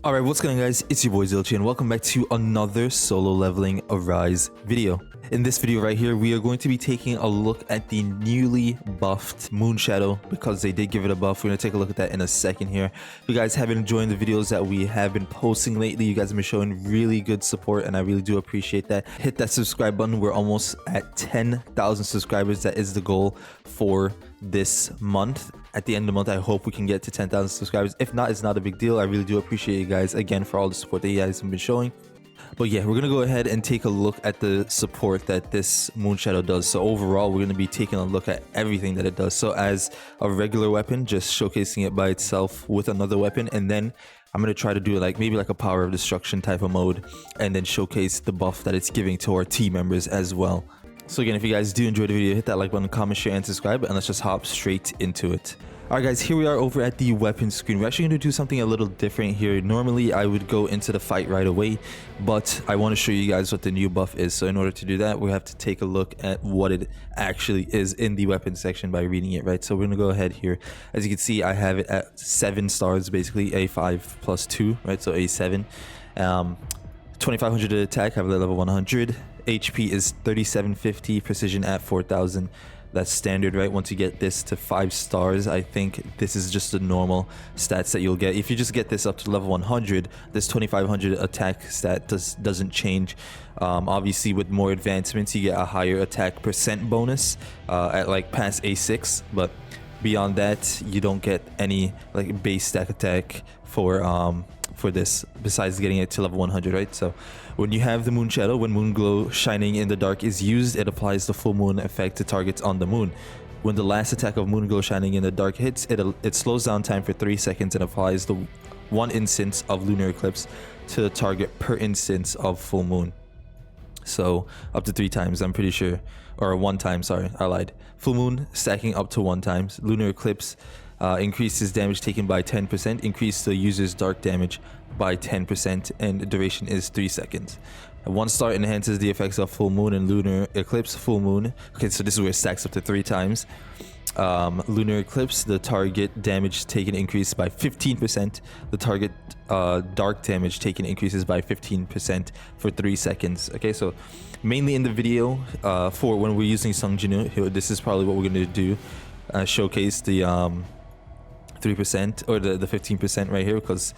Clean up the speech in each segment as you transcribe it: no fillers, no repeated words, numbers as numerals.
Alright, what's going on guys, it's your boy Zilchi and welcome back to another solo leveling Arise video. In this video right here, we are going to be taking a look at the newly buffed Moonshadow because they did give it a buff. We're going to take a look at that in a second here. If you guys have been enjoying the videos that we have been posting lately, you guys have been showing really good support and I really do appreciate that. Hit that subscribe button. We're almost at 10,000 subscribers. That is the goal for this month. At the end of the month, I hope we can get to 10,000 subscribers. If not, it's not a big deal. I really do appreciate you guys again for all the support that you guys have been showing. But yeah, we're gonna go ahead and take a look at the support that this Moonshadow does. So overall, we're gonna be taking a look at everything that it does. So as a regular weapon, just showcasing it by itself with another weapon, and then I'm gonna try to do like maybe like a power of destruction type of mode, and then showcase the buff that it's giving to our team members as well. So again, if you guys do enjoy the video, hit that like button, comment, share, and subscribe, and let's just hop straight into it. Alright guys, here we are over at the weapon screen. We're actually going to do something a little different here. Normally I would go into the fight right away, but I want to show you guys what the new buff is. So in order to do that, we have to take a look at what it actually is in the weapon section by reading it, right? So we're going to go ahead here. As you can see, I have it at 7 stars, basically A5 plus 2, right? So A7. 2500 attack, I have level 100. HP is 3750, precision at 4000. That's standard, right? Once you get this to 5 stars, I think this is just the normal stats that you'll get. If you just get this up to level 100, this 2500 attack stat doesn't change. Obviously, with more advancements, you get a higher attack percent bonus at like past A6, but beyond that, you don't get any like base stack attack for this besides getting it to level 100, right? So when you have the Moonshadow, when moon glow shining in the dark is used, it applies the full moon effect to targets on the moon. When the last attack of moon glow shining in the dark hits, it slows down time for 3 seconds and applies the 1 instance of lunar eclipse to the target per instance of full moon. So up to 3 times, I'm pretty sure, or 1 time, sorry, I lied. Full moon stacking up to 1 times. Lunar eclipse increases damage taken by 10%, increase the user's dark damage by 10%, and the duration is 3 seconds. 1 star enhances the effects of full moon and lunar eclipse. Full moon, okay, so this is where it stacks up to 3 times. Lunar eclipse, the target damage taken increases by 15%. The target dark damage taken increases by 15% for 3 seconds. Okay, so mainly in the video for when we're using Sung Jinu, this is probably what we're going to do. Showcase the 3% or the 15% right here, because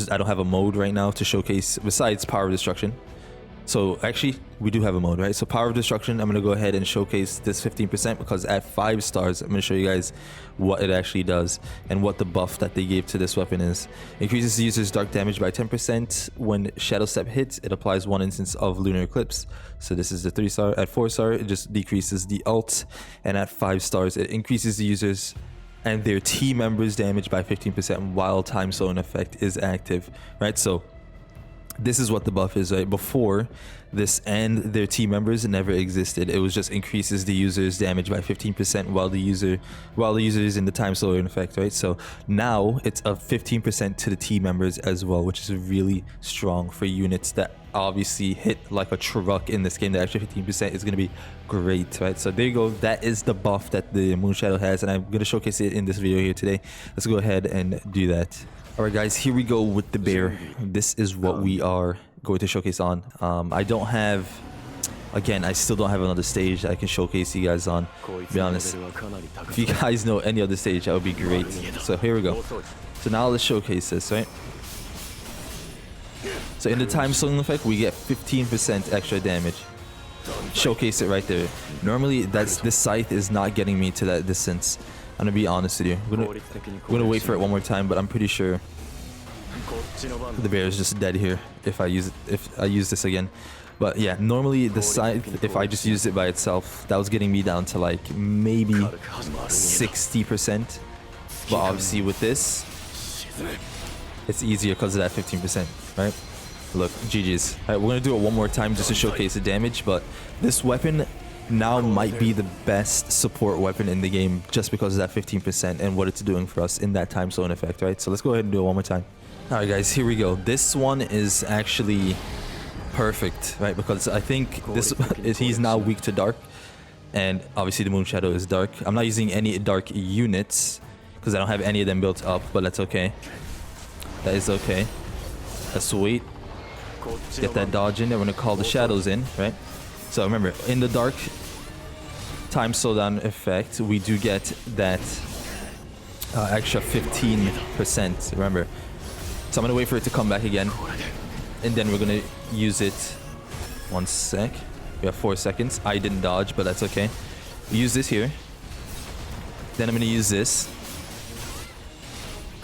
I don't have a mode right now to showcase besides power of destruction. So actually we do have a mode, right? So power of destruction, I'm going to go ahead and showcase this 15% because at 5 stars I'm going to show you guys what it actually does and what the buff that they gave to this weapon is. Increases the user's dark damage by 10%. When shadow step hits, it applies 1 instance of lunar eclipse. So this is the 3 star. At 4 star it just decreases the ult, and at 5 stars it increases the user's and their team members damage by 15% while time zone effect is active, right? So this is what the buff is, right? Before this and their team members never existed. It was just increases the user's damage by 15% while the user is in the time zone effect, right? So now it's a 15% to the team members as well, which is really strong for units that obviously hit like a truck in this game. The extra 15% is going to be great, right? So there you go. That is the buff that the Moonshadow has, and I'm going to showcase it in this video here today. Let's go ahead and do that. Alright guys, here we go with the bear. This is what we are going to showcase on. I don't have, again, I still don't have another stage that I can showcase you guys on, to be honest. If you guys know any other stage, that would be great. So here we go. So now let's showcase this, right? So in the time slowing effect, we get 15% extra damage. Showcase it right there. Normally, this scythe is not getting me to that distance. I'm gonna be honest with you. We're gonna wait for it one more time, but I'm pretty sure the bear is just dead here if I use this again. But yeah, normally the scythe, if I just used it by itself, that was getting me down to like maybe 60%. But obviously with this, it's easier because of that 15%, right? Look, GG's. Alright, we're gonna do it one more time just to showcase the damage, but this weapon now might be the best support weapon in the game just because of that 15% and what it's doing for us in that time zone effect, right? So let's go ahead and do it one more time. Alright guys, here we go. This one is actually perfect, right? Because I think he's now weak to dark, and obviously the Moonshadow is dark. I'm not using any dark units because I don't have any of them built up, but that's okay. That is okay. Let's wait. Get that dodge in. Then we're gonna call the shadows in, right? So remember, in the dark time slowdown effect, we do get that extra 15%. Remember. So I'm gonna wait for it to come back again, and then we're gonna use it. 1 sec. We have 4 seconds. I didn't dodge, but that's okay. Use this here. Then I'm gonna use this.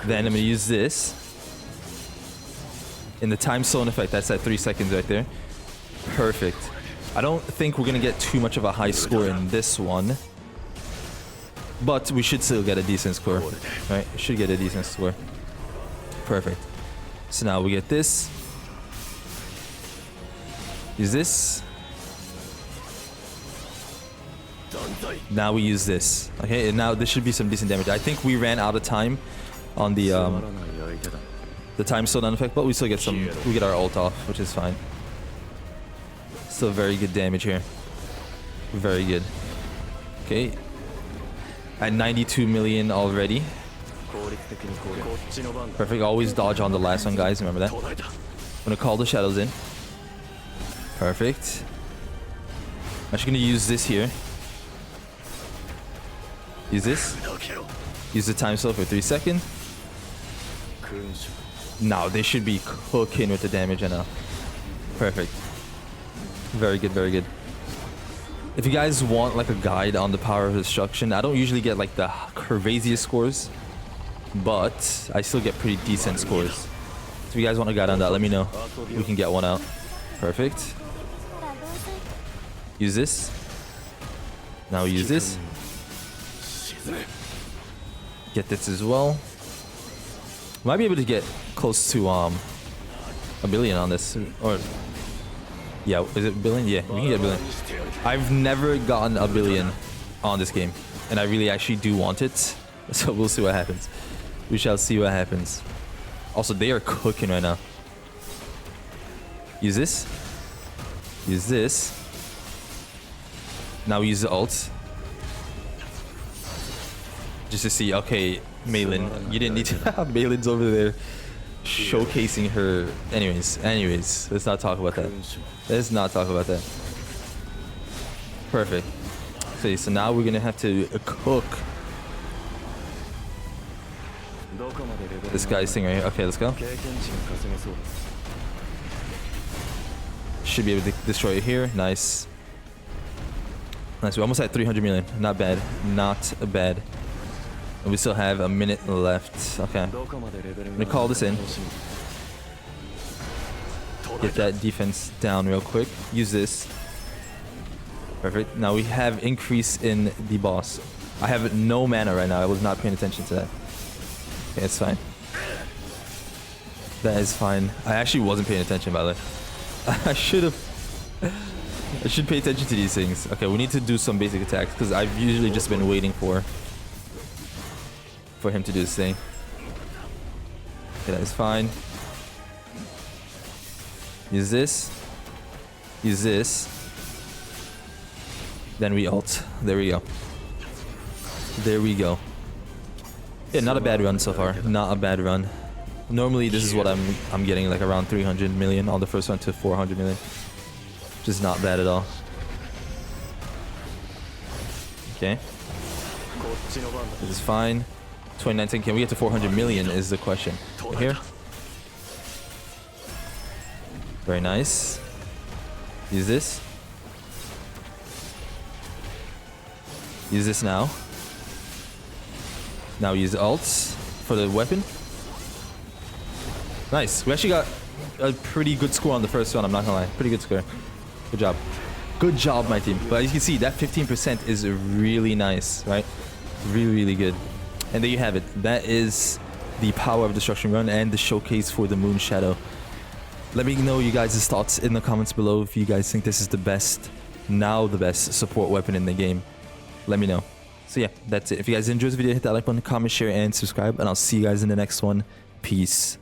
Then I'm gonna use this. In the time zone effect, that's at 3 seconds right there. Perfect. I don't think we're gonna get too much of a high score in this one, but we should still get a decent score, right? Should get a decent score. Perfect. So now we get this. Use this. Now we use this. Okay, and now this should be some decent damage. I think we ran out of time on the time slowdown effect, but we still get some. We get our ult off, which is fine. Still very good damage here. Very good. Okay. At 92 million already. Perfect. Always dodge on the last one, guys. Remember that. I'm gonna call the shadows in. Perfect. I'm actually gonna use this here. Use this. Use the time slow for 3 seconds. Now they should be cooking with the damage right now. Perfect. Very good, very good. If you guys want like a guide on the power of destruction, I don't usually get like the craziest scores, but I still get pretty decent scores. So if you guys want a guide on that, let me know. We can get one out. Perfect. Use this. Now use this. Get this as well. Might be able to get close to a billion on this, or yeah, is it a billion? Yeah, we can get a billion. I've never gotten a billion on this game, and I really actually do want it. So we'll see what happens. We shall see what happens. Also, they are cooking right now. Use this. Use this. Now we use the ult. Just to see, okay, Malin, you didn't need to have Malin's over there showcasing her. Anyways, let's not talk about that. Let's not talk about that. Perfect. Okay, so now we're gonna have to cook this guy's thing right here. Okay, let's go. Should be able to destroy it here. Nice. Nice. We almost had 300 million. Not bad. Not bad. And we still have a minute left. Okay. I'm gonna call this in. Get that defense down real quick. Use this. Perfect. Now we have increase in the boss. I have no mana right now. I was not paying attention to that. Okay, it's fine. That is fine. I actually wasn't paying attention, by the way. I should pay attention to these things. Okay, we need to do some basic attacks because I've usually just been waiting for him to do this thing. Okay, that is fine. Use this. Use this. Then we ult. There we go. There we go. Yeah, not a bad run so far. Not a bad run. Normally this is what I'm getting, like around 300 million on the first one to 400 million. Just not bad at all. Okay. This is fine. 2019, can we get to 400 million is the question. Right here. Very nice. Use this. Use this now. Now use ults for the weapon. Nice. We actually got a pretty good score on the first one, I'm not gonna lie. Pretty good score. Good job. Good job, my team. But as you can see, that 15% is really nice, right? Really, really good. And there you have it. That is the Power of Destruction run and the showcase for the Moonshadow. Let me know you guys' thoughts in the comments below if you guys think this is the best support weapon in the game. Let me know. So yeah, that's it. If you guys enjoyed this video, hit that like button, comment, share, and subscribe. And I'll see you guys in the next one. Peace.